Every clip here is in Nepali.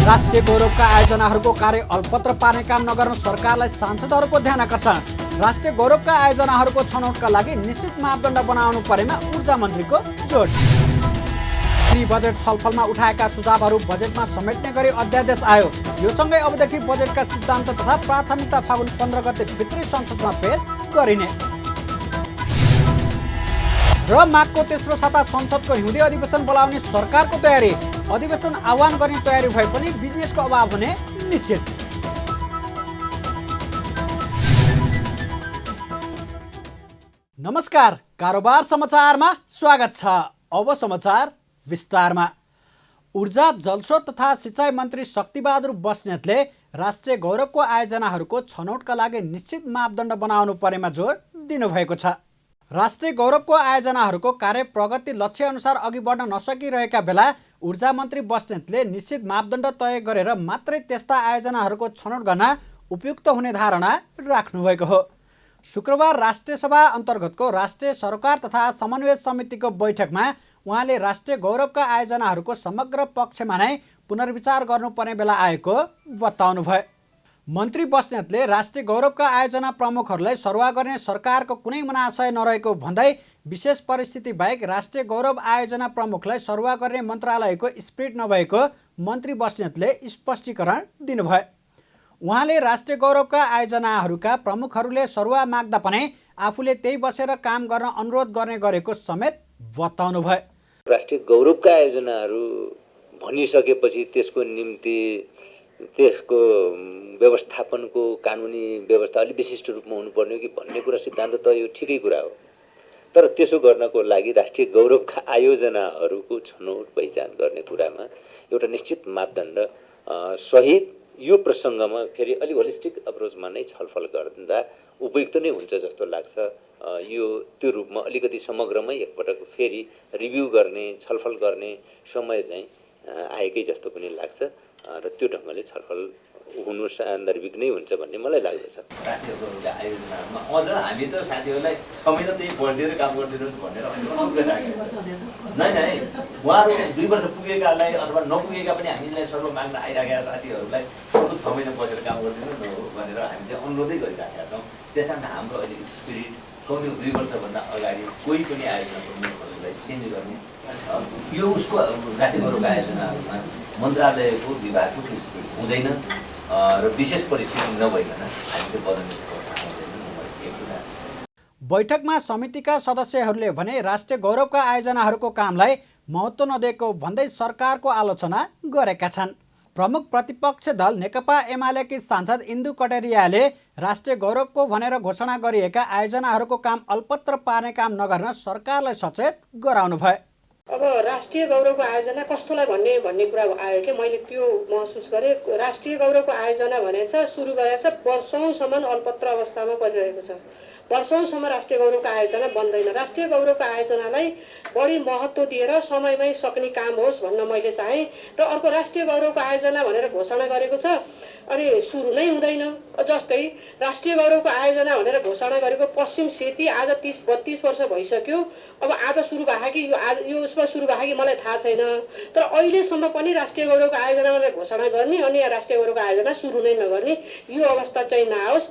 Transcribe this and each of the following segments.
राष्ट्रिय गौरवका आयोजनाहरूको कार्य अल्पत्र पार्ने काम नगर्न सरकारलाई सांसदहरूको ध्यान आकर्षण। राष्ट्रिय गौरवका आयोजनाहरूको छनौटका लागि निश्चित मापदण्ड बनाउनु परेमा ऊर्जा मन्त्रीको जोड। बजेट छलफलमा उठाएका सुझावहरू बजेटमा समेट्ने गरी अध्यादेश आयो। यो सँगै अबदेखि बजेटका सिद्धान्त तथा प्राथमिकता फागुन 15 गते भित्री संसदमा पेश गरिने। र माघको तेस्रो साता संसदको हिउँदे अधिवेशन बोलाउने सरकारको तयारी। अधिवेशन आह्वान गर्ने तयारी भए पनि बिजनेसको अभाव हुने निश्चित। नमस्कार, कारोबार समाचारमा स्वागत छ। अब समाचार विस्तारमा। ऊर्जा, जलस्रोत तथा सिँचाइ मन्त्री शक्तिबहादुर बस्नेतले राष्ट्रिय गौरवको आयोजनाहरूको छनौटका लागि निश्चित मापदण्ड बनाउनु परेमा जोड दिनुभएको छ। राष्ट्रिय गौरवको आयोजनाहरूको कार्य प्रगति लक्ष्य अनुसार अघि बढ्न नसकिरहेका बेला ऊर्जा मन्त्री बस्नेतले निश्चित मापदण्ड तय गरेर मात्रै त्यस्ता आयोजनाहरूको छनौट गर्न उपयुक्त हुने धारणा राख्नुभएको हो। शुक्रबार राष्ट्रिय सभा अन्तर्गतको राष्ट्रिय सरोकार तथा समन्वय समितिको बैठकमा उहाँले राष्ट्रिय गौरवका आयोजनाहरूको समग्र पक्षमा नै पुनर्विचार गर्नुपर्ने बेला आएको बताउनुभयो। मन्त्री बस्नेतले राष्ट्रिय गौरवका आयोजना प्रमुखहरूलाई सरुवा गर्ने सरकारको कुनै मनाशय नरहेको भन्दै विशेष परिस्थिति बाहेक राष्ट्रिय गौरव आयोजना प्रमुखलाई सरुवा गर्ने मन्त्रालयको स्पिरिट नभएको मन्त्री बस्नेतले स्पष्टीकरण दिनुभयो। उहाँले राष्ट्रिय गौरवका आयोजनाहरूका प्रमुखहरूले सरुवा माग्दा पनि आफूले त्यही बसेर काम गर्न अनुरोध गर्ने गरेको समेत बताउनुभयो। राष्ट्रिय गौरवका आयोजनाहरू भनिसकेपछि त्यसको निम्ति त्यसको व्यवस्थापनको कानुनी व्यवस्था अलिक विशिष्ट रूपमा हुनुपर्ने हो कि भन्ने कुरा सिद्धान्त त यो ठिकै कुरा हो। तर त्यसो गर्नको लागि राष्ट्रिय गौरवका आयोजनाहरूको छनौट पहिचान गर्ने कुरामा एउटा निश्चित मापदण्ड सहित यो प्रसङ्गमा फेरि अलिक होलिस्टिक अप्रोचमा नै छलफल गर्दा उपयुक्त नै हुन्छ जस्तो लाग्छ। यो त्यो रूपमा अलिकति समग्रमै एकपटक फेरि रिभ्यू गर्ने छलफल गर्ने समय चाहिँ आएकै जस्तो पनि लाग्छ र त्यो ढङ्गले छलफल हुनु सान्दर्भिक नै हुन्छ भन्ने मलाई लाग्दछ। राष्ट्रिय गौरवका आयोजनाहरूमा अझ हामी त साथीहरूलाई 6 महिना त्यही पढिदिएर काम गरिदिनुहोस् भनेर नै उहाँहरू 2 वर्ष पुगेकालाई अथवा नपुगेका पनि हामीलाई सर्व माग्न आइरहेका साथीहरूलाई 6 महिना बसेर काम गरिदिनु न भनेर हामी चाहिँ अनुरोधै गरिरहेका छौँ। त्यसैले हाम्रो अहिले स्पिरिट कति 2 वर्षभन्दा अगाडि कोही पनि आयोजना प्रमुखहरूलाई चेन्ज गर्ने यो उसको राष्ट्रिय गौरवका आयोजनाहरूमा मन्त्रालयको विभागको स्पिरिट हुँदैन र विशेष परिस्थिति नभइकन हामीले बदल्ने अवस्था हुँदैन। बैठकमा समितिका सदस्यहरूले भने राष्ट्रिय गौरवका आयोजनाहरूको कामलाई महत्त्व नदिएको भन्दै सरकारको आलोचना गरेका छन्। प्रमुख प्रतिपक्ष दल नेकपा एमालेकी सांसद इन्दु कटेरियाले राष्ट्रिय गौरवको भनेर घोषणा गरिएका आयोजनाहरूको काम अल्पत्र पार्ने काम नगर्न सरकारलाई सचेत गराउनुभयो। अब राष्ट्रिय गौरवको आयोजना कस्तोलाई भन्ने कुरा आयो कि मैले त्यो महसुस गरेँ। राष्ट्रिय गौरवको आयोजना भनेछ सुरु गरेछ वर्षौँसम्म अल्पत्र अवस्थामा परिरहेको छ। वर्षौँसम्म राष्ट्रिय गौरवको आयोजना बन्दैन। राष्ट्रिय गौरवको आयोजनालाई बढी महत्त्व दिएर समयमै सक्ने काम होस् भन्न मैले चाहेँ। र अर्को राष्ट्रिय गौरवको आयोजना भनेर घोषणा गरेको छ अनि सुरु नै हुँदैन। जस्तै राष्ट्रिय गौरवको आयोजना भनेर घोषणा गरेको पश्चिम सेती आज 30-32 वर्ष भइसक्यो। अब आज सुरु भयो कि यो उसमा सुरु भयो कि मलाई थाहा छैन। तर अहिलेसम्म पनि राष्ट्रिय गौरवको आयोजना भनेर घोषणा गर्ने अनि राष्ट्रिय गौरवको आयोजना सुरु नै नगर्ने यो अवस्था चाहिँ नआओस्।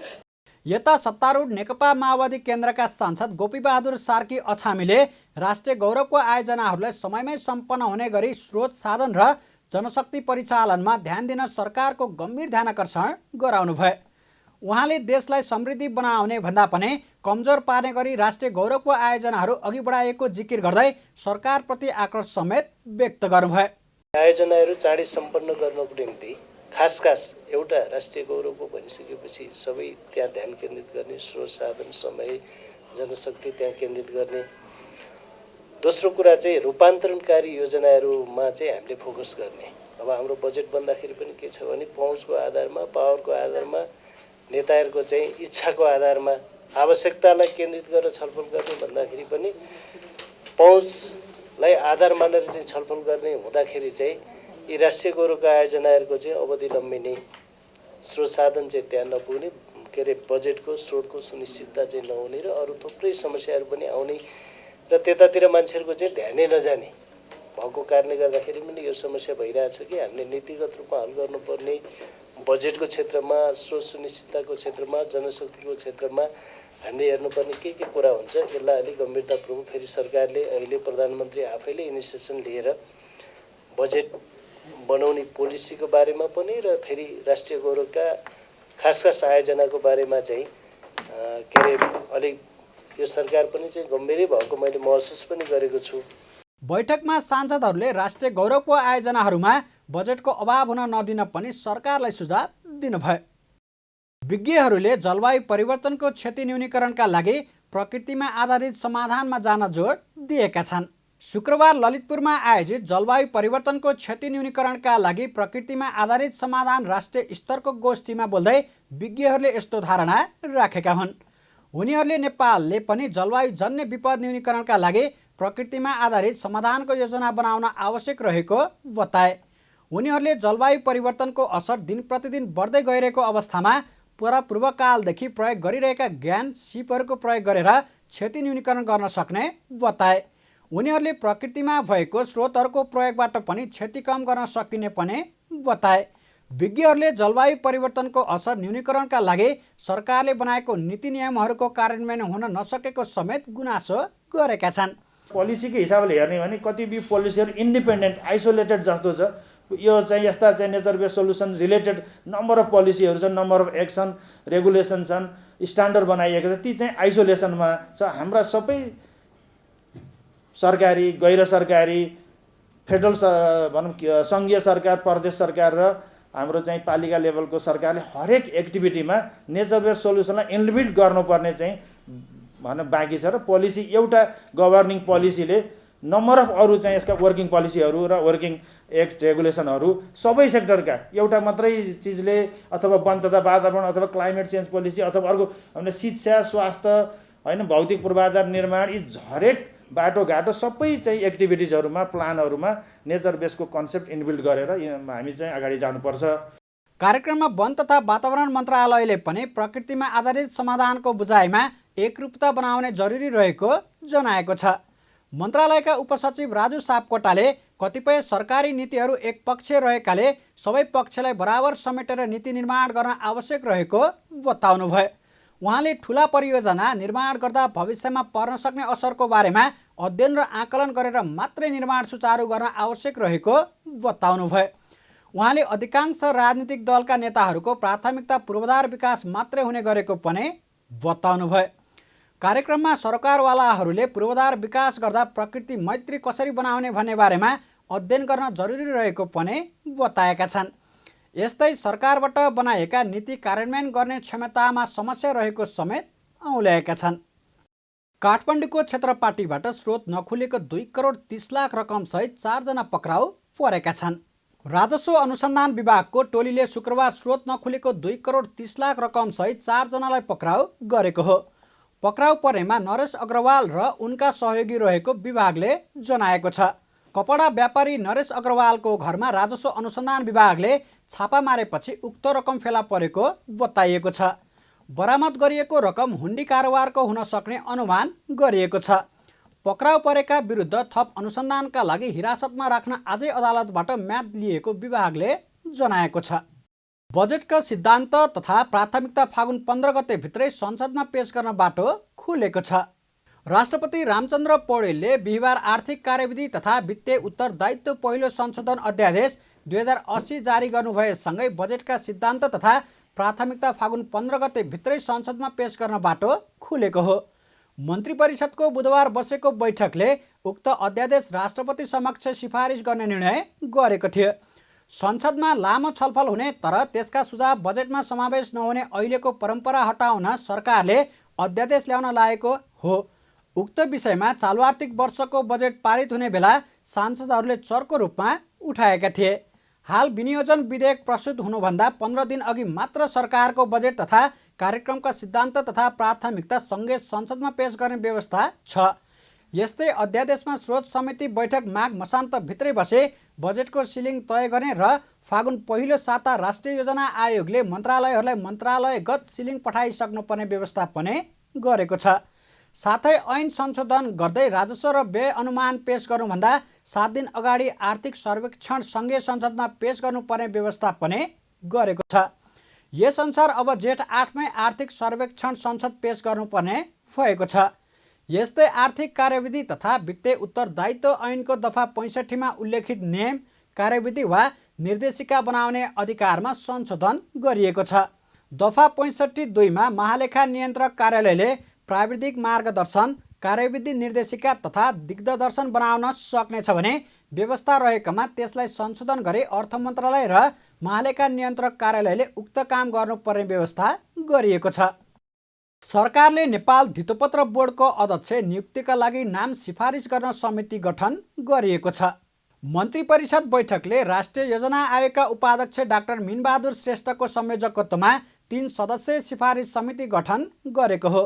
यता सत्तारूढ नेकपा माओवादी केन्द्रका सांसद गोपीबहादुर सार्की अछामीले राष्ट्रिय गौरवको आयोजनाहरूलाई समयमै सम्पन्न हुने गरी स्रोत साधन र जनशक्ति परिचालनमा ध्यान दिन सरकारको गम्भीर ध्यानाकर्षण गराउनुभयो। उहाँले देशलाई समृद्धि बनाउने भन्दा पनि कमजोर पार्ने गरी राष्ट्रिय गौरवको आयोजनाहरू अघि बढाइएको जिकिर गर्दै सरकारप्रति आक्रोश समेत व्यक्त गर्नुभयो। आयोजनाहरू चाँडै सम्पन्न गर्नको निम्ति खास एउटा राष्ट्रिय गौरवको भनिसकेपछि सबै त्यहाँ ध्यान केन्द्रित गर्ने, स्रोत साधन समय जनशक्ति त्यहाँ केन्द्रित गर्ने। दोस्रो कुरा चाहिँ रूपान्तरणकारी योजनाहरूमा चाहिँ हामीले फोकस गर्ने। अब हाम्रो बजेट बन्दाखेरि पनि के छ भने पहुँचको आधारमा, पावरको आधारमा, नेताहरूको चाहिँ इच्छाको आधारमा आवश्यकतालाई केन्द्रित गरेर छलफल गर्ने भन्दाखेरि पनि पहुँचलाई आधार मानेर चाहिँ छलफल गर्ने हुँदाखेरि चाहिँ यी राष्ट्रिय गौरवका आयोजनाहरूको चाहिँ अवधि लम्बिने, स्रोत साधन चाहिँ त्यहाँ नपुग्ने, के अरे बजेटको स्रोतको सुनिश्चितता चाहिँ नहुने र अरू थुप्रै समस्याहरू पनि आउने र त्यतातिर मान्छेहरूको चाहिँ ध्यानै नजाने भएको कारणले गर्दाखेरि पनि यो समस्या भइरहेछ कि हामीले नीतिगत रूपमा हल गर्नुपर्ने बजेटको क्षेत्रमा, स्रोत सुनिश्चितताको क्षेत्रमा, जनशक्तिको क्षेत्रमा हामीले हेर्नुपर्ने के कुरा हुन्छ यसलाई अलिक गम्भीरतापूर्वक फेरि सरकारले अहिले प्रधानमन्त्री आफैले इनिसिएसन लिएर बजेट बनाउने पोलिसीको बारेमा पनि र फेरि राष्ट्रिय गौरवका खास आयोजनाको बारेमा चाहिँ के अरे अलिक यो सरकार पनि चाहिँ गम्भीरै भएको मैले महसुस पनि गरेको छु। बैठकमा सांसदहरूले राष्ट्रिय गौरवको आयोजनाहरूमा बजेटको अभाव हुन नदिन पनि सरकारलाई सुझाव दिनुभयो। विज्ञहरूले जलवायु परिवर्तनको क्षति न्यूनीकरणका लागि प्रकृतिमा आधारित समाधानमा जान जोड दिएका छन्। शुक्रबार ललितपुरमा आयोजित जलवायु परिवर्तनको क्षति न्यूनीकरणका लागि प्रकृतिमा आधारित समाधान राष्ट्रिय स्तरको गोष्ठीमा बोल्दै विज्ञहरूले यस्तो धारणा राखेका हुन्। उनीहरूले नेपालले पनि जलवायु जन्य विपद न्यूनीकरणका लागि प्रकृतिमा आधारित समाधानको योजना बनाउन आवश्यक रहेको बताए। उनीहरूले जलवायु परिवर्तनको असर दिन प्रतिदिन बढ्दै गइरहेको अवस्थामा पूर्वकालदेखि प्रयोग गरिरहेका ज्ञान सिपहरूको प्रयोग गरेर क्षति न्यूनीकरण गर्न सक्ने बताए। उनीहरूले प्रकृतिमा भएको स्रोतहरूको प्रयोगबाट पनि क्षति कम गर्न सकिने पनि बताए। विज्ञहरूले जलवायु परिवर्तनको असर न्यूनीकरणका लागि सरकारले बनाएको नीति नियमहरूको कार्यान्वयन हुन नसकेको समेत गुनासो गरेका छन्। पोलिसीको हिसाबले हेर्ने भने कतिपय पोलिसीहरू इन्डिपेन्डेन्ट आइसोलेटेड जस्तो छ। यो चाहिँ यस्ता चाहिँ nature based solution related number of पोलिसीहरू छन्, नम्बर अफ एक्सन रेगुलेसन छन्, स्ट्यान्डर्ड बनाइएको छ, ती चाहिँ आइसोलेसनमा छ। हाम्रा सबै सरकारी गैर सरकारी फेडरल भनौँ सङ्घीय सरकार, प्रदेश सरकार र हाम्रो चाहिँ पालिका लेभलको सरकारले हरेक एक्टिभिटीमा नेचर बेस्ड सोल्युसनलाई इन्भल्भ गर्नुपर्ने चाहिँ भनौँ बाँकी छ। र पोलिसी एउटा गभर्निङ पोलिसीले नम्बर अफ अरू चाहिँ यसका वर्किङ पोलिसीहरू र वर्किङ एक्ट रेगुलेसनहरू सबै सेक्टरका एउटा मात्रै चिजले अथवा वन तथा वातावरण अथवा क्लाइमेट चेन्ज पोलिसी अथवा अर्को हामीले शिक्षा, स्वास्थ्य होइन भौतिक पूर्वाधार निर्माण यी हरेक बाटोघाटो सबै चाहिँ एक्टिभिटिजहरूमा प्लानहरूमा नेचर बेसको कन्सेप्ट इन्बिल्ड गरेर हामी चाहिँ अगाडि जानुपर्छ। कार्यक्रममा वन तथा वातावरण मन्त्रालयले पनि प्रकृतिमा आधारित समाधानको बुझाइमा एकरूपता बनाउने जरुरी रहेको जनाएको छ। मन्त्रालयका उपसचिव राजु सापकोटाले कतिपय सरकारी नीतिहरू एकपक्षीय रहेकाले सबै पक्षलाई बराबर समेटेर नीति निर्माण गर्न आवश्यक रहेको बताउनुभयो। उहाँले ठुला परियोजना निर्माण गर्दा भविष्यमा पर्न सक्ने असरको बारेमा अध्ययन र आकलन गरेर मात्रै निर्माण सुचारू गर्न आवश्यक रहेको बताउनुभयो। उहाँले अधिकांश राजनीतिक दलका नेताहरूको प्राथमिकता पूर्वाधार विकास मात्रै हुने गरेको पनि बताउनुभयो। कार्यक्रममा सरकारवालाहरूले पूर्वाधार विकास गर्दा प्रकृति मैत्री कसरी बनाउने भन्ने बारेमा अध्ययन गर्न जरुरी रहेको पनि बताएका छन्। यस्तै सरकारबाट बनाएका नीति कार्यान्वयन गर्ने क्षमतामा समस्या रहेको समेत औल्याएका छन्। काठमाडौँको क्षेत्रपाटीबाट स्रोत नखुलेको 2 करोड 30 लाख रकमसहित 4 जना पक्राउ परेका छन्। राजस्व अनुसन्धान विभागको टोलीले शुक्रबार स्रोत नखुलेको 2 करोड 30 लाख रकमसहित 4 जनालाई पक्राउ गरेको हो। पक्राउ परेमा नरेश अग्रवाल र उनका सहयोगी रहेको विभागले जनाएको छ। कपडा व्यापारी नरेश अग्रवालको घरमा राजस्व अनुसन्धान विभागले छापा मारेपछि उक्त रकम फेला परेको बताइएको छ। बरामद गरिएको रकम हुन्डी कारोबारको हुन सक्ने अनुमान गरिएको छ। पक्राउ परेका विरुद्ध थप अनुसन्धानका लागि हिरासतमा राख्न आजै अदालतबाट म्याद लिएको विभागले जनाएको छ। बजेटका सिद्धान्त तथा प्राथमिकता फागुन 15 गते भित्रै संसदमा पेश गर्न बाटो खुलेको छ। राष्ट्रपति रामचन्द्र पौडेलले बिहिबार आर्थिक कार्यविधि तथा वित्तीय उत्तरदायित्व पहिलो संशोधन अध्यादेश 2080 जारी गर्नुभएसँगै बजेटका सिद्धान्त तथा प्राथमिकता फागुन 15 गते भित्रै संसदमा पेश गर्न बाटो खुलेको हो। मन्त्री परिषदको बुधबार बसेको बैठकले उक्त अध्यादेश राष्ट्रपति समक्ष सिफारिस गर्ने निर्णय गरेको थियो। संसदमा लामो छलफल हुने तर त्यसका सुझाव बजेटमा समावेश नहुने अहिलेको परम्परा हटाउन सरकारले अध्यादेश ल्याउन लागेको हो। उक्त विषयमा चालु आर्थिक वर्षको बजेट पारित हुने बेला सांसदहरूले चर्को रूपमा उठाएका थिए। हाल विनियोजन विधेयक प्रस्तुत हुनुभन्दा 15 दिन अघि मात्र सरकारको बजेट तथा कार्यक्रमका सिद्धान्त तथा प्राथमिकता सँगै संसदमा पेश गर्ने व्यवस्था छ। यस्तै अध्यादेशमा स्रोत समिति बैठक माघ मसान्त भित्रै बसे बजेटको सिलिङ तय गर्ने र फागुन पहिलो साता राष्ट्रिय योजना आयोगले मन्त्रालयहरूलाई मन्त्रालयगत सिलिङ पठाइसक्नुपर्ने व्यवस्था पनि गरेको छ। साथै ऐन संशोधन गर्दै राजस्व र व्यय अनुमान पेश गर्नुभन्दा 7 दिन अगाडि आर्थिक सर्वेक्षण सङ्घीय संसदमा पेश गर्नुपर्ने व्यवस्था पनि गरेको छ। यसअनुसार अब जेठ 8मै आर्थिक सर्वेक्षण संसद पेश गर्नुपर्ने भएको छ। यस्तै आर्थिक कार्यविधि तथा वित्तीय उत्तरदायित्व ऐनको दफा 65मा उल्लेखित नियम, कार्यविधि वा निर्देशिका बनाउने अधिकारमा संशोधन गरिएको छ। दफा 65(2) मा महालेखा नियन्त्रक कार्यालयले प्राविधिक मार्गदर्शन, कार्यविधि निर्देशिका तथा दिग्दर्शन बनाउन सक्नेछ भने व्यवस्था रहेकामा त्यसलाई संशोधन गरी अर्थ मन्त्रालय र महालेखा नियन्त्रक कार्यालयले उक्त काम गर्नुपर्ने व्यवस्था गरिएको छ। सरकारले नेपाल धितोपत्र बोर्डको अध्यक्ष नियुक्तिका लागि नाम सिफारिस गर्न समिति गठन गरिएको छ। मन्त्री परिषद बैठकले राष्ट्रिय योजना आयोगका उपाध्यक्ष डाक्टर मिनबहादुर श्रेष्ठको संयोजकत्वमा 3 सदस्यीय सिफारिस समिति गठन गरेको हो।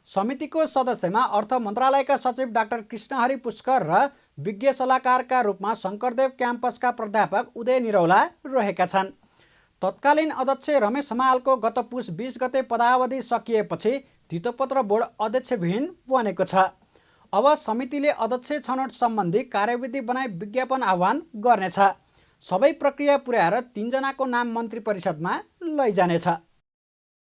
समितिको सदस्यमा अर्थ मन्त्रालयका सचिव डाक्टर कृष्णहरि पुष्कर र विज्ञ सल्लाहकारका रूपमा शङ्करदेव क्याम्पसका प्राध्यापक उदय निरौला रहेका छन्। तत्कालीन अध्यक्ष रमेश हमालको गत पुस 20 गते पदावधि सकिएपछि धितोपत्र बोर्ड अध्यक्षविहीन बनेको छ। अब समितिले अध्यक्ष छनौट सम्बन्धी कार्यविधि बनाई विज्ञापन आह्वान गर्नेछ। सबै प्रक्रिया पुर्याएर 3 जनाको नाम मन्त्री परिषदमा लैजानेछ।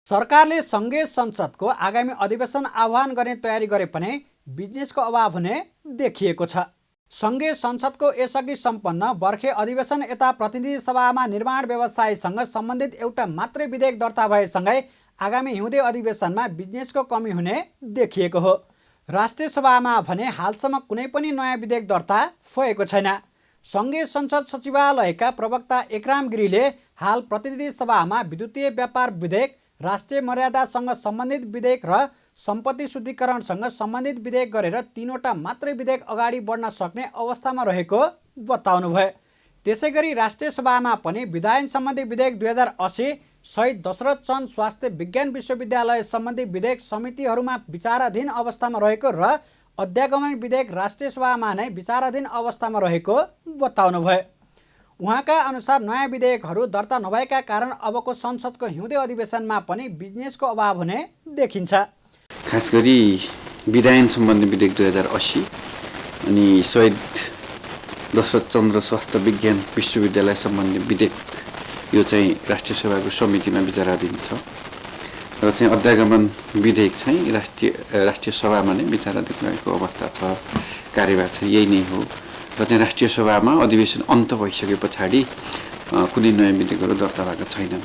सरकारले सङ्घीय संसदको आगामी अधिवेशन आह्वान गर्ने तयारी गरे पनि बिजनेसको अभाव हुने देखिएको छ। सङ्घीय संसदको यसअघि सम्पन्न बर्खे अधिवेशन यता प्रतिनिधि सभामा निर्माण व्यवसायसँग सम्बन्धित एउटा मात्रै विधेयक दर्ता भएसँगै आगामी हिउँदे अधिवेशनमा बिजनेसको कमी हुने देखिएको हो। राष्ट्रिय सभामा भने हालसम्म कुनै पनि नयाँ विधेयक दर्ता भएको छैन। सङ्घीय संसद सचिवालयका प्रवक्ता एकराम गिरीले हाल प्रतिनिधि सभामा विद्युतीय व्यापार विधेयक, राष्ट्रिय मर्यादासँग सम्बन्धित विधेयक र सम्पत्ति शुद्धिकरणसँग सम्बन्धित विधेयक गरेर 3वटा मात्रै विधेयक अगाडि बढ्न सक्ने अवस्थामा रहेको बताउनुभयो। त्यसैगरी राष्ट्रिय सभामा पनि विधायन सम्बन्धी विधेयक 2080, शहीद दशरथ चन्द स्वास्थ्य विज्ञान विश्वविद्यालय सम्बन्धी विधेयक समितिहरूमा विचाराधीन अवस्थामा रहेको र अध्यागमन विधेयक राष्ट्रिय सभामा नै विचाराधीन अवस्थामा रहेको बताउनुभयो। उहाँका अनुसार नयाँ विधेयकहरू दर्ता नभएका कारण अबको संसदको हिउँदे अधिवेशनमा पनि बिजनेसको अभाव हुने देखिन्छ। खास गरी विधायन सम्बन्धी विधेयक 2080 अनि शहीद दशरथ चन्द्र स्वास्थ्य विज्ञान विश्वविद्यालय सम्बन्धी विधेयक यो चाहिँ राष्ट्रिय सभाको समितिमा विचाराधीन छ र चाहिँ अध्यागमन विधेयक चाहिँ राष्ट्रिय सभामा नै विचाराधीन रहेको अवस्था छ। कार्यभार चाहिँ यही नै हो र चाहिँ राष्ट्रिय सभामा अधिवेशन अन्त भइसके पछाडि कुनै नयाँ विधेयकहरू दर्ता भएको छैनन्।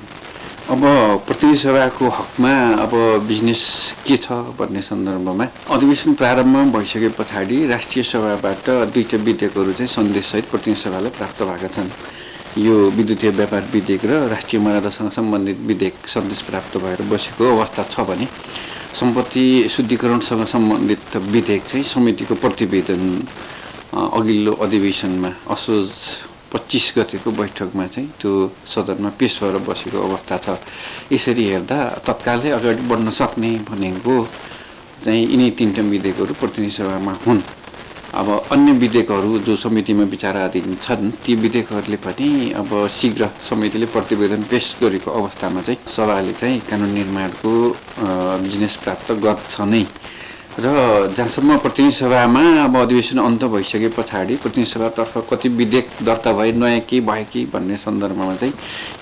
अब प्रतिनिधि सभाको हकमा अब बिजनेस के छ भन्ने सन्दर्भमा अधिवेशन प्रारम्भ भइसके पछाडि राष्ट्रिय सभाबाट 2टा विधेयकहरू चाहिँ सन्देशसहित प्रतिनिधि सभालाई प्राप्त भएका छन्। यो विद्युतीय व्यापार विधेयक र राष्ट्रिय मर्यादासँग सम्बन्धित विधेयक सन्देश प्राप्त भएर बसेको अवस्था छ भने सम्पत्ति शुद्धिकरणसँग सम्बन्धित विधेयक चाहिँ समितिको प्रतिवेदन अघिल्लो अधिवेशनमा असोज 25 गतेको बैठकमा चाहिँ त्यो सदनमा पेश भएर बसेको अवस्था छ। यसरी हेर्दा तत्कालै अगाडि बढ्न सक्ने भनेको चाहिँ यिनै 3टा विधेयकहरू प्रतिनिधि सभामा हुन्। अब अन्य विधेयकहरू जो समितिमा विचाराधीन छन् ती विधेयकहरूले पनि अब शीघ्र समितिले प्रतिवेदन पेश गरेको अवस्थामा चाहिँ सभाले चाहिँ कानुन निर्माणको बिजनेस प्राप्त गर्छ नै र जहाँसम्म प्रतिनिधि सभामा अब अधिवेशन अन्त भइसके पछाडि प्रतिनिधि सभातर्फ कति विधेयक दर्ता भए, नयाँ के भयो कि भन्ने सन्दर्भमा चाहिँ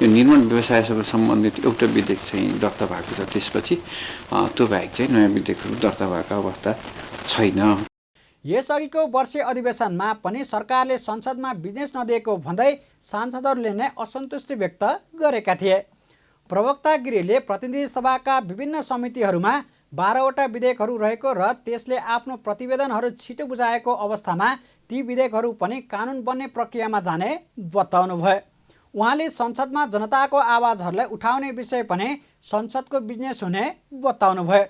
यो निर्माण व्यवसायसँग सम्बन्धित एउटा विधेयक चाहिँ दर्ता भएको छ। त्यसपछि त्यो बाहेक चाहिँ नयाँ विधेयकहरू दर्ता भएको अवस्था छैन। यसअघिको वर्षीय अधिवेशनमा पनि सरकारले संसदमा बिजनेस नदिएको भन्दै सांसदहरूले नै असन्तुष्टि व्यक्त गरेका थिए। प्रवक्ता गिरीले प्रतिनिधि सभाका विभिन्न समितिहरूमा 12वटा विधेयकहरू रहेको र त्यसले आफ्नो प्रतिवेदनहरू छिटो बुझाएको अवस्थामा ती विधेयकहरू पनि कानुन बन्ने प्रक्रियामा जाने बताउनुभयो। उहाँले संसदमा जनताको आवाजहरूलाई उठाउने विषय पनि संसदको बिजनेस हुने बताउनुभयो।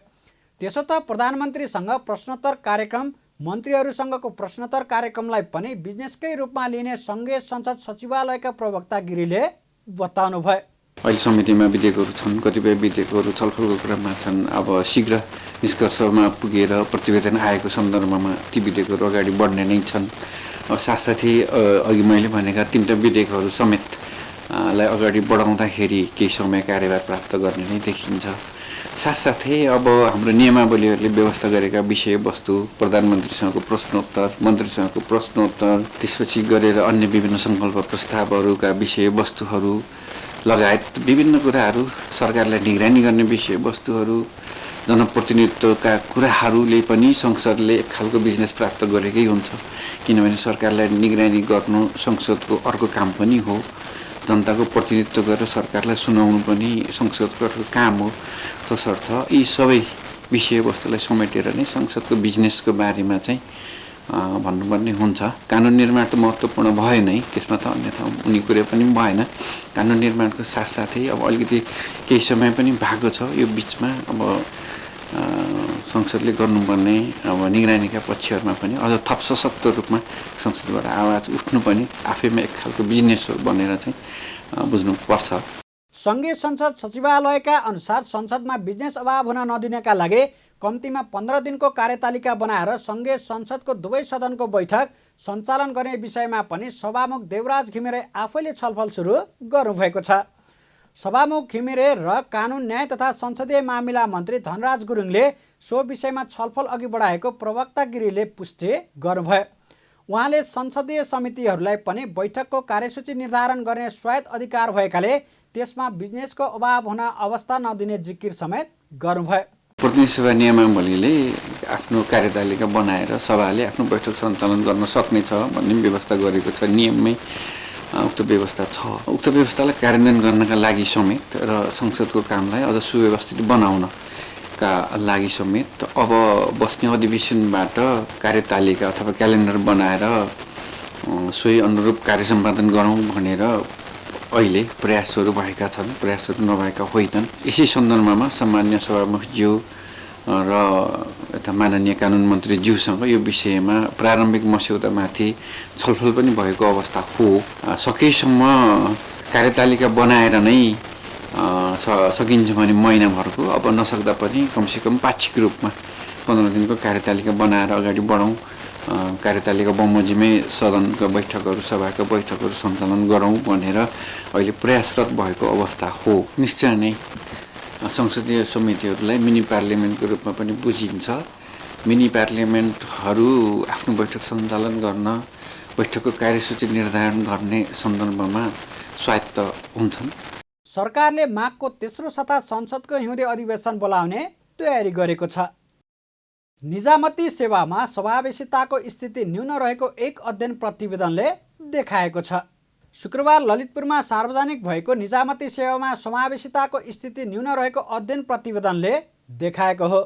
त्यसो त प्रधानमन्त्रीसँग प्रश्नोत्तर कार्यक्रम, मन्त्रीहरूसँगको प्रश्नोत्तर कार्यक्रमलाई पनि बिजनेसकै रूपमा लिने सङ्घीय संसद सचिवालयका प्रवक्ता गिरीले बताउनुभयो। अहिले समितिमा विधेयकहरू छन्, कतिपय विधेयकहरू छलफलको क्रममा छन्। अब शीघ्र निष्कर्षमा पुगेर प्रतिवेदन आएको सन्दर्भमा ती विधेयकहरू अगाडि बढ्ने नै छन्। साथसाथै अघि मैले भनेका 3टा विधेयकहरू समेत लाई अगाडि बढाउँदाखेरि केही समय कार्यभार प्राप्त गर्ने नै देखिन्छ साथसाथै अब हाम्रो नियमावलीहरूले व्यवस्था गरेका विषयवस्तु प्रधानमन्त्रीसँगको प्रश्नोत्तर मन्त्रीसँगको प्रश्नोत्तर त्यसपछि गरेर अन्य विभिन्न सङ्कल्प प्रस्तावहरूका विषयवस्तुहरू लगायत विभिन्न कुराहरू सरकारलाई निगरानी गर्ने विषयवस्तुहरू जनप्रतिनिधित्वका कुराहरूले पनि संसदले एक खालको बिजनेस प्राप्त गरेकै हुन्छ किनभने सरकारलाई निगरानी गर्नु संसदको अर्को काम पनि हो जनताको प्रतिनिधित्व गरेर सरकारलाई सुनाउनु पनि संसदको अर्को काम हो तसर्थ यी सबै विषयवस्तुलाई समेटेर नै संसदको बिजनेसको बारेमा चाहिँ भन्नुपर्ने हुन्छ कानुन निर्माण त महत्त्वपूर्ण भए नै त्यसमा त अन्यथा उनी कुरो पनि भएन कानुन निर्माणको साथसाथै अब अलिकति केही समय पनि भएको छ यो बिचमा अब संसदले गर्नुपर्ने अब निगरानीका पक्षहरूमा पनि अझ थप सशक्त रूपमा संसदबाट आवाज उठ्नु पनि आफैमा एक खालको बिजनेस हो भनेर चाहिँ बुझ्नुपर्छ। सङ्घीय संसद सचिवालयका अनुसार संसदमा बिजनेस अभाव हुन नदिनका लागि कम्तीमा 15 दिनको कार्यतालिका बनाएर सङ्घीय संसदको दुवै सदनको बैठक सञ्चालन गर्ने विषयमा पनि सभामुख देवराज घिमिरे आफैले छलफल सुरु गर्नुभएको छ। सभामुख घिमिरे र कानुन न्याय तथा संसदीय मामिला मन्त्री धनराज गुरुङले सो विषयमा छलफल अघि बढाएको प्रवक्ता गिरीले पुष्टि गर्नुभयो। उहाँले संसदीय समितिहरूलाई पनि बैठकको कार्यसूची निर्धारण गर्ने स्वायत्त अधिकार भएकाले त्यसमा बिजनेसको अभाव हुन अवस्था नदिने जिकिर समेत गर्नुभयो। प्रतिनिधि सभा नियमावलीले आफ्नो कार्यतालिका बनाएर सभाले आफ्नो बैठक सञ्चालन गर्न सक्नेछ भन्ने व्यवस्था गरेको छ नियममै उक्त व्यवस्था छ। उक्त व्यवस्थालाई कार्यान्वयन गर्नका लागि समेत र संसदको कामलाई अझ सुव्यवस्थित बनाउनका लागि समेत अब बस्ने अधिवेशनबाट कार्यतालिका अथवा क्यालेन्डर बनाएर सोही अनुरूप कार्य सम्पादन गरौँ भनेर अहिले प्रयासहरू भएका छन् प्रयासहरू नभएका होइनन्। यसै सन्दर्भमा सामान्य सभामुखज्यू र यता माननीय कानुन मन्त्री ज्यूसँग यो विषयमा प्रारम्भिक मस्यौदामाथि छलफल पनि भएको अवस्था हो। सकेसम्म कार्यतालिका बनाएर नै सकिन्छ भने महिनाभरको अब नसक्दा पनि कमसेकम पाक्षिक रूपमा 15 दिनको कार्यतालिका बनाएर अगाडि बढौँ कार्यतालिका बमोजिमै सदनको बैठकहरू सभाका बैठकहरू सञ्चालन गरौँ भनेर अहिले प्रयासरत भएको अवस्था हो। निश्चय नै संसदीय समितिहरूलाई मिनी पार्लियामेन्टको रूपमा पनि बुझिन्छ। मिनी पार्लियामेन्टहरू आफ्नो बैठक सञ्चालन गर्न बैठकको कार्यसूची निर्धारण गर्ने सन्दर्भमा स्वायत्त हुन्छन्। सरकारले माघको तेस्रो साता संसदको हिउँदे अधिवेशन बोलाउने तयारी गरेको छ। निजामती सेवामा समावेशिताको स्थिति न्यून रहेको एक अध्ययन प्रतिवेदनले देखाएको छ। शुक्रबार ललितपुरमा सार्वजनिक भएको निजामती सेवामा समावेशिताको स्थिति न्यून रहेको अध्ययन प्रतिवेदनले देखाएको हो।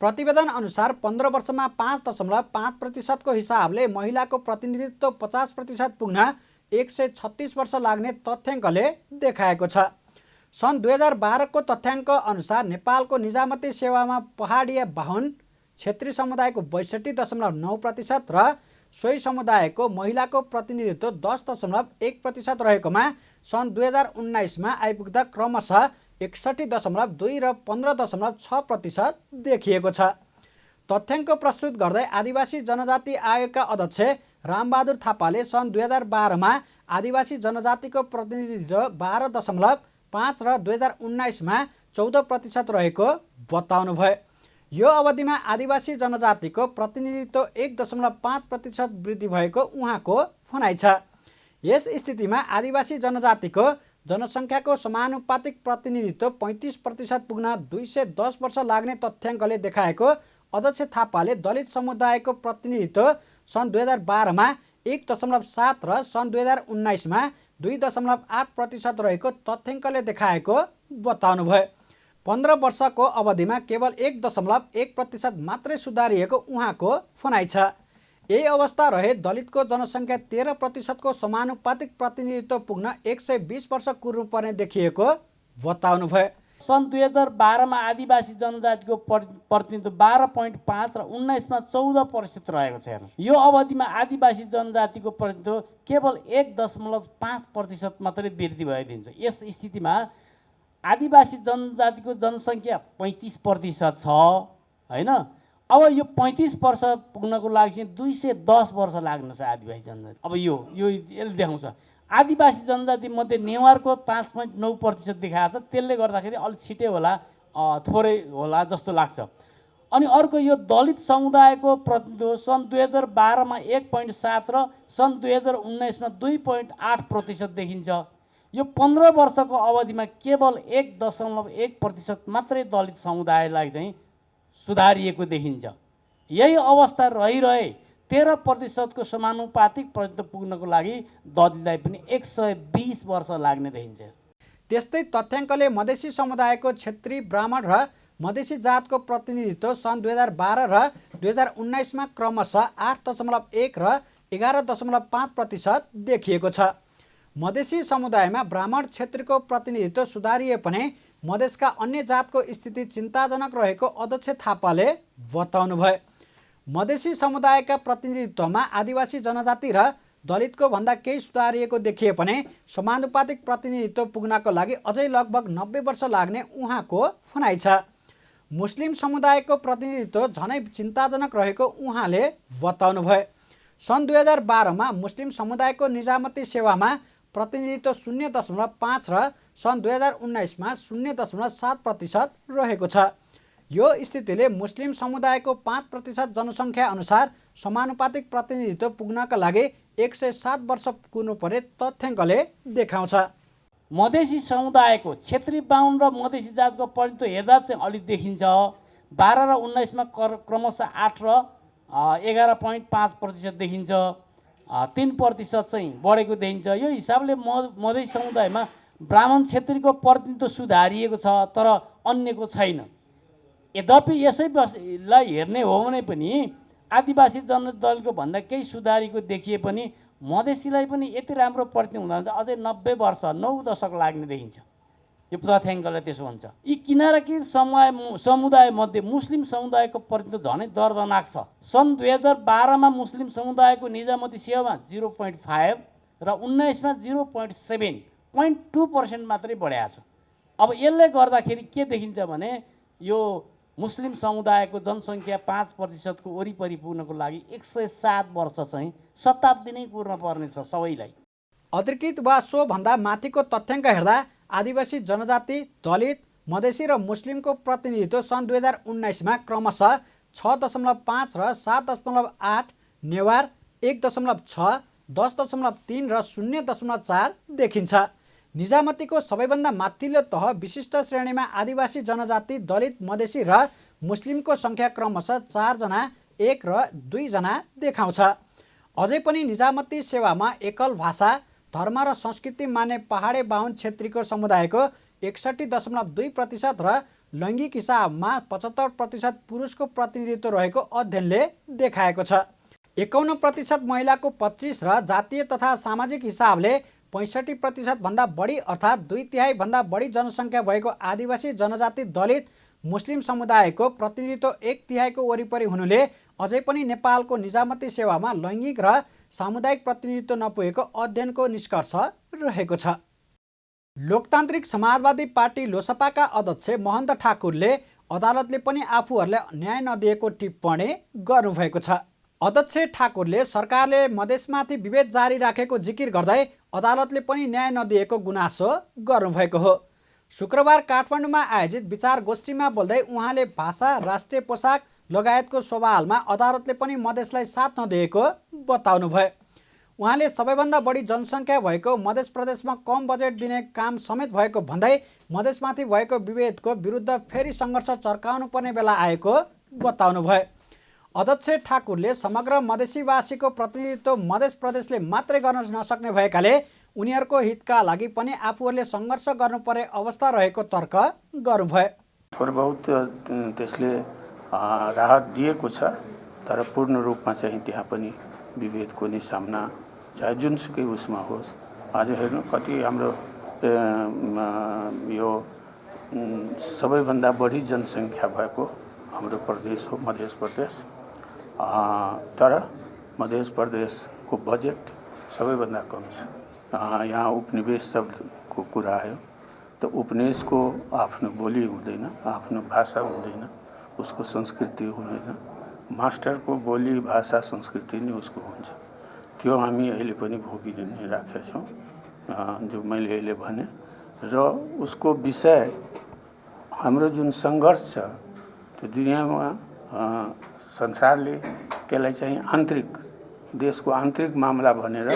प्रतिवेदन अनुसार 15 वर्षमा 5.5% हिसाबले महिलाको प्रतिनिधित्व 50% पुग्न 136 वर्ष लाग्ने तथ्याङ्कले देखाएको छ। सन् 2012 को तथ्याङ्क अनुसार नेपालको निजामती सेवामा पहाडिया बाहुन क्षेत्री समुदायको 62.9% र सोही समुदायको महिलाको प्रतिनिधित्व 10.1% रहेकोमा सन् 2019 मा आइपुग्दा क्रमशः 61.2 र 15.6% देखिएको छ। तथ्याङ्क प्रस्तुत गर्दै आदिवासी जनजाति आयोगका अध्यक्ष रामबहादुर थापाले सन् 2012 मा आदिवासी जनजातिको प्रतिनिधित्व 12.5 र 2019 मा 14% रहेको बताउनुभयो। यो अवधिमा आदिवासी जनजातिको प्रतिनिधित्व 1.5% वृद्धि भएको उहाँको भनाइ छ। यस स्थितिमा आदिवासी जनजातिको जनसङ्ख्याको समानुपातिक प्रतिनिधित्व 35% पुग्न 210 वर्ष लाग्ने तथ्याङ्कले देखाएको अध्यक्ष थापाले दलित समुदायको प्रतिनिधित्व सन् 2012 मा 1.7 र सन् 2019 मा 2.8% रहेको तथ्याङ्कले देखाएको बताउनुभयो। 15 वर्षको अवधिमा केवल 1.1% मात्रै सुधारिएको उहाँको भनाइ छ। यही अवस्था रहे दलितको जनसङ्ख्या 13% को समानुपातिक प्रतिनिधित्व पुग्न 120 वर्ष कुर्नुपर्ने देखिएको बताउनुभयो। सन् 2012 मा आदिवासी जनजातिको प्रतिनिधित्व 12.5 र 19 मा 14% रहेको छ। हेर्नु यो अवधिमा आदिवासी जनजातिको प्रतिनिधित्व केवल 1.5% मात्रै वृद्धि भइदिन्छ। यस स्थितिमा आदिवासी जनजातिको जनसङ्ख्या 35% छ हैन। अब यो 35 वर्ष पुग्नको लागि चाहिँ 210 वर्ष लाग्नु छ आदिवासी जनजाति। अब यो यसले देखाउँछ आदिवासी जनजाति मध्ये नेवारको 5.9% देखाएको छ। त्यसले गर्दाखेरि अलि छिटै होला थोरै होला जस्तो लाग्छ। अनि अर्को यो दलित समुदायको प्रतिनिधित्व सन् 2012मा 1.7 र सन् 2019मा 2.8% देखिन्छ। यो 15 वर्षको अवधिमा केवल 1.1% मात्रै दलित समुदायलाई चाहिँ सुधारिएको देखिन्छ। यही अवस्था रहिरहे 13% समानुपातिक प्रतिनिधित्व पुग्नको लागि दलितलाई पनि 120 वर्ष लाग्ने देखिन्छ। त्यस्तै तथ्याङ्कले मधेसी समुदायको क्षेत्री ब्राह्मण र मधेसी जातको प्रतिनिधित्व सन् 2012 र 2019मा क्रमशः 8.1 र 11.5% देखिएको छ। मधेसी समुदायमा ब्राह्मण क्षेत्रको प्रतिनिधित्व सुधारिए पनि मधेसका अन्य जातको स्थिति चिन्ताजनक रहेको अध्यक्ष थापाले बताउनुभयो। मधेसी समुदायका प्रतिनिधित्वमा आदिवासी जनजाति र दलितको भन्दा केही सुधारिएको देखिए पनि समानुपातिक प्रतिनिधित्व पुग्नको लागि अझै लगभग 90 वर्ष लाग्ने उहाँको भनाइ छ। मुस्लिम समुदायको प्रतिनिधित्व झनै चिन्ताजनक रहेको उहाँले बताउनुभयो। सन् 2012मा मुस्लिम समुदायको निजामती सेवामा प्रतिनिधित्व 0.5 र सन् 2019मा 0.7% रहेको छ। यो स्थितिले मुस्लिम समुदायको 5% जनसङ्ख्या अनुसार समानुपातिक प्रतिनिधित्व पुग्नका लागि 107 वर्ष पुग्नुपर्ने तथ्याङ्कले देखाउँछ। मधेसी समुदायको क्षेत्री बाहुन र मधेसी जातको प्रतिनिधित्व हेर्दा चाहिँ अलिक देखिन्छ। 12 र 19मा क्रमशः 8 र 11.5% देखिन्छ। 3% चाहिँ बढेको देखिन्छ। यो हिसाबले मधेसी समुदायमा ब्राह्मण क्षेत्रीको प्रतिनिधित्व सुधारिएको छ, तर अन्यको छैन। यद्यपि यसैलाई हेर्ने हो भने पनि आदिवासी जनदलको भन्दा केही सुधारीको देखिए पनि मधेसीलाई पनि यति राम्रो प्रतिनिधित्व हुँदा अझै 90 वर्ष 9 दशक लाग्ने देखिन्छ। यो तथ्याङ्कले त्यसो हुन्छ। यी किनारकी समुदाय मध्ये मुस्लिम समुदायको प्रतिनिधित्व झनै दर्दनाक छ। सन् 2012मा मुस्लिम समुदायको निजामती सेवामा 0.5 र 19मा 0.7 0.2% मात्रै बढेको छ। अब यसले गर्दाखेरि के देखिन्छ भने यो मुस्लिम समुदायको जनसङ्ख्या 5% को वरिपरि पुग्नको लागि 107 वर्ष चाहिँ शताब्दी नै कुर्न पर्नेछ सबैलाई। अधिकृत वा सो भन्दा माथिको तथ्याङ्क हेर्दा आदिवासी जनजाति, दलित, मधेसी र मुस्लिमको प्रतिनिधित्व सन् 2019मा क्रमशः 6.5 र 7.8, नेवार 1.6, 10.3 र 0.4 देखिन्छ। निजामतीको सबैभन्दा माथिल्लो तह विशिष्ट श्रेणीमा आदिवासी जनजाति, दलित, मधेसी र मुस्लिमको सङ्ख्या क्रमशः 4 जना, 1 र 2 जना देखाउँछ। अझै पनि निजामती सेवामा एकल भाषा, धर्म र संस्कृति मान्ने पहाडे बाहुन क्षेत्रीको समुदायको 61.2% र लैङ्गिक हिसाबमा 75% पुरुषको प्रतिनिधित्व रहेको अध्ययनले देखाएको छ। 51% महिलाको 25 र जातीय तथा सामाजिक हिसाबले 65% भन्दा बढी अर्थात् 2/3 भन्दा बढी जनसङ्ख्या भएको आदिवासी जनजाति, दलित, मुस्लिम समुदायको प्रतिनिधित्व 1/3 को वरिपरि हुनुले अझै पनि नेपालको निजामती सेवामा लैङ्गिक र सामुदायिक प्रतिनिधित्व नपुगेको अध्ययनको निष्कर्ष रहेको छ। लोकतान्त्रिक समाजवादी पार्टी लोसपाका अध्यक्ष महन्त ठाकुरले अदालतले पनि आफूहरूलाई न्याय नदिएको टिप्पणी गर्नुभएको छ। अध्यक्ष ठाकुरले सरकारले मधेसमाथि विभेद जारी राखेको जिकिर गर्दै अदालतले पनि न्याय नदिएको गुनासो गर्नुभएको हो। शुक्रबार काठमाडौँमा आयोजित विचार गोष्ठीमा बोल्दै उहाँले भाषा, राष्ट्रिय पोसाक लगायतको सवालमा अदालतले पनि मधेसलाई साथ नदिएको बताउनुभयो। उहाँले सबैभन्दा बढी जनसङ्ख्या भएको मधेस प्रदेशमा कम बजेट दिने काम समेत भएको भन्दै मधेसमाथि भएको विभेदको विरुद्ध फेरि सङ्घर्ष चर्काउनु पर्ने बेला आएको बताउनुभयो। अध्यक्ष ठाकुरले समग्र मधेसीवासीको प्रतिनिधित्व मधेस प्रदेशले मात्रै गर्न नसक्ने भएकाले उनीहरूको हितका लागि पनि आफूहरूले सङ्घर्ष गर्नुपर्ने अवस्था रहेको तर्क गर्नुभयो। थोर बहुत त्यसले राहत दिएको छ, तर पूर्ण रूपमा चाहिँ त्यहाँ पनि विभेदको नि सामना चाहे जुनसुकै उसमा होस्। आज हेर्नु कति हाम्रो यो सबैभन्दा बढी जनसङ्ख्या भएको हाम्रो प्रदेश हो मध्य प्रदेश, तर मध्य प्रदेशको बजेट सबैभन्दा कम छ। यहाँ उपनिवेश शब्दको कुरा आयो, त उपनिवेशको आफ्नो बोली हुँदैन, आफ्नो भाषा हुँदैन, उसको संस्कृति हुँदैन। मास्टरको बोली, भाषा, संस्कृति नै उसको हुन्छ। त्यो हामी अहिले पनि भोगिरहने राखेका छौँ, जो मैले अहिले भने। र उसको विषय हाम्रो जुन सङ्घर्ष छ त्यो दुनियाँमा संसारले त्यसलाई चाहिँ आन्तरिक देशको आन्तरिक मामला भनेर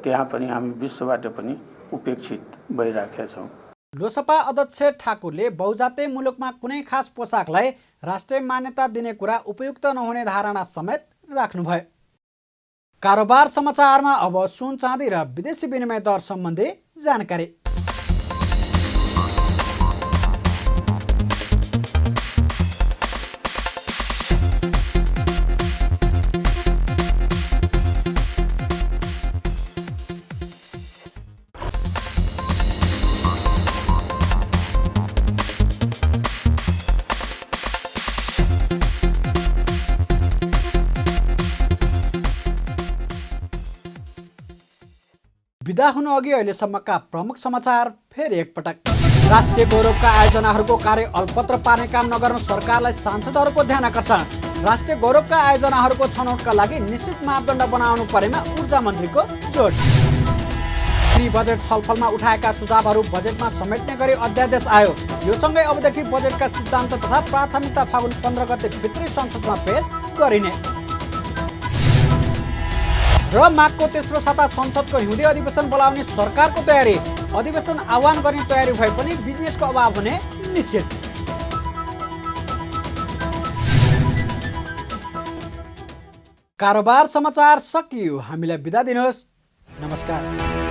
त्यहाँ पनि हामी विश्वबाट पनि उपेक्षित भइराखेका छौँ। लोसपा अध्यक्ष ठाकुरले बहुजातीय मुलुकमा कुनै खास पोसाकलाई राष्ट्रिय मान्यता दिने कुरा उपयुक्त नहुने धारणा समेत राख्नुभयो। कारोबार समाचारमा अब सुन चाँदी र विदेशी विनिमय दर सम्बन्धी जानकारी। बिदा हुनु अघि अहिलेसम्मका प्रमुख समाचार फेरि एकपटक। राष्ट्रिय गौरवका आयोजनाहरूको कार्य अल्पत्र पार्ने काम नगर्नु सरकारलाई सांसदहरूको ध्यान आकर्षण। राष्ट्रिय गौरवका आयोजनाहरूको छनौटका लागि निश्चित मापदण्ड बनाउनु परेमा ऊर्जा मन्त्रीको जोड। बजेट छलफलमा उठाएका सुझावहरू बजेटमा समेट्ने गरी अध्यादेश आयो। यो सँगै अबदेखि बजेटका सिद्धान्त तथा प्राथमिकता फागुन 15 गते भित्री संसदमा पेश गरिने र माघको तेस्रो साता संसदको हिउँदे अधिवेशन बोलाउने सरकारको तयारी। अधिवेशन आह्वान गर्ने तयारी भए पनि बिजनेसको अभाव हुने निश्चित। कारोबार समाचार सकियो। हामीलाई बिदा दिनुहोस्। नमस्कार।